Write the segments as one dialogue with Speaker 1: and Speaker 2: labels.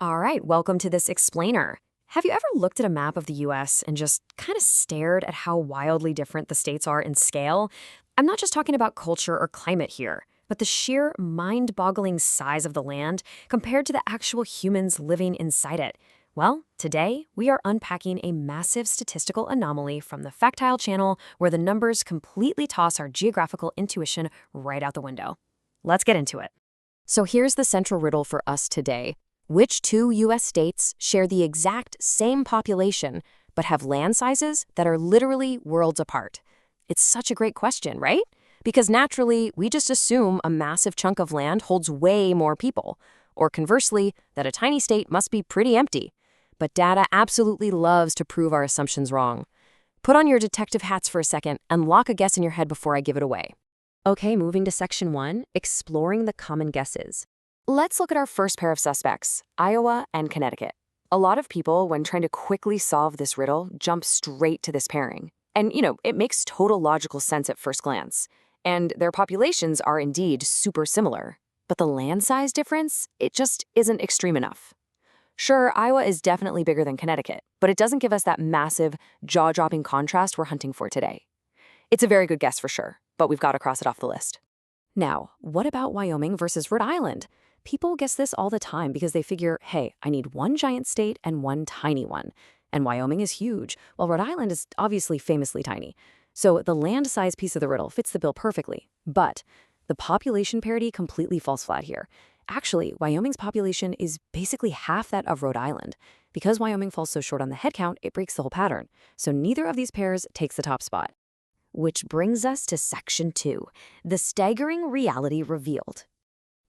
Speaker 1: All right, welcome to this explainer. Have you ever looked at a map of the US and just kind of stared at how wildly different the states are in scale? I'm not just talking about culture or climate here, but the sheer mind boggling size of the land compared to the actual humans living inside it. Well, today we are unpacking a massive statistical anomaly from the Factile channel where the numbers completely toss our geographical intuition right out the window. Let's get into it. So here's the central riddle for us today. Which two U.S. states share the exact same population but have land sizes that are literally worlds apart? It's such a great question, right? Because naturally, we just assume a massive chunk of land holds way more people, or conversely, that a tiny state must be pretty empty. But data absolutely loves to prove our assumptions wrong. Put on your detective hats for a second and lock a guess in your head before I give it away. Okay, moving to section 1, exploring the common guesses. Let's look at our first pair of suspects, Iowa and Connecticut. A lot of people, when trying to quickly solve this riddle, jump straight to this pairing. And, it makes total logical sense at first glance. And their populations are indeed super similar. But the land size difference, it just isn't extreme enough. Sure, Iowa is definitely bigger than Connecticut, but it doesn't give us that massive, jaw-dropping contrast we're hunting for today. It's a very good guess for sure, but we've got to cross it off the list. Now, what about Wyoming versus Rhode Island? People guess this all the time because they figure, hey, I need one giant state and one tiny one. And Wyoming is huge, while Rhode Island is obviously famously tiny. So the land size piece of the riddle fits the bill perfectly. But the population parity completely falls flat here. Actually, Wyoming's population is basically half that of Rhode Island. Because Wyoming falls so short on the head count, it breaks the whole pattern. So neither of these pairs takes the top spot. Which brings us to section 2, the staggering reality revealed.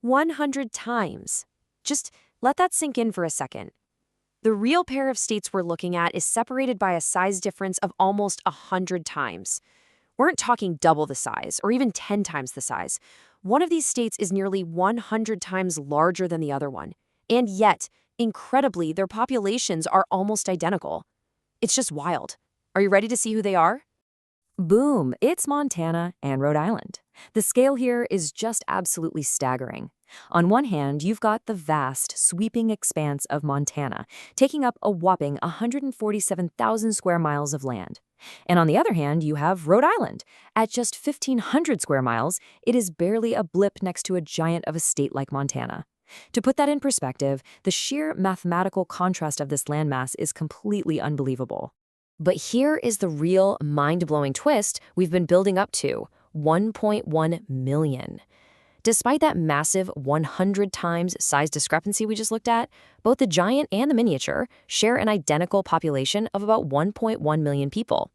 Speaker 1: 100 times. Just let that sink in for a second. The real pair of states we're looking at is separated by a size difference of almost 100 times. We aren't talking double the size or even 10 times the size. One of these states is nearly 100 times larger than the other one. And yet, incredibly, their populations are almost identical. It's just wild. Are you ready to see who they are? Boom, it's Montana and Rhode Island. The scale here is just absolutely staggering. On one hand, you've got the vast, sweeping expanse of Montana, taking up a whopping 147,000 square miles of land. And on the other hand, you have Rhode Island. At just 1,500 square miles, it is barely a blip next to a giant of a state like Montana. To put that in perspective, the sheer mathematical contrast of this landmass is completely unbelievable. But here is the real mind-blowing twist we've been building up to, 1.1 million. Despite that massive 100 times size discrepancy we just looked at, both the giant and the miniature share an identical population of about 1.1 million people.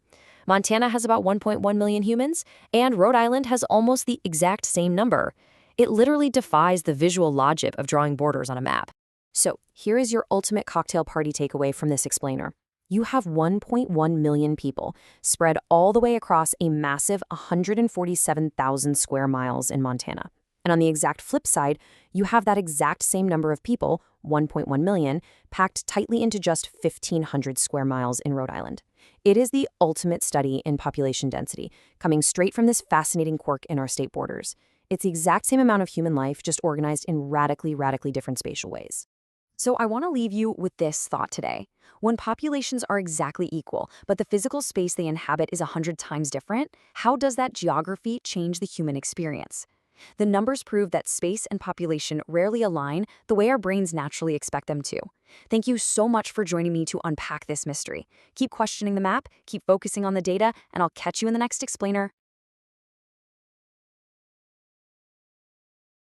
Speaker 1: Montana has about 1.1 million humans, and Rhode Island has almost the exact same number. It literally defies the visual logic of drawing borders on a map. So here is your ultimate cocktail party takeaway from this explainer. You have 1.1 million people spread all the way across a massive 147,000 square miles in Montana. And on the exact flip side, you have that exact same number of people, 1.1 million, packed tightly into just 1,500 square miles in Rhode Island. It is the ultimate study in population density, coming straight from this fascinating quirk in our state borders. It's the exact same amount of human life, just organized in radically different spatial ways. So I want to leave you with this thought today. When populations are exactly equal, but the physical space they inhabit is 100 times different, how does that geography change the human experience? The numbers prove that space and population rarely align the way our brains naturally expect them to. Thank you so much for joining me to unpack this mystery. Keep questioning the map, keep focusing on the data, and I'll catch you in the next explainer.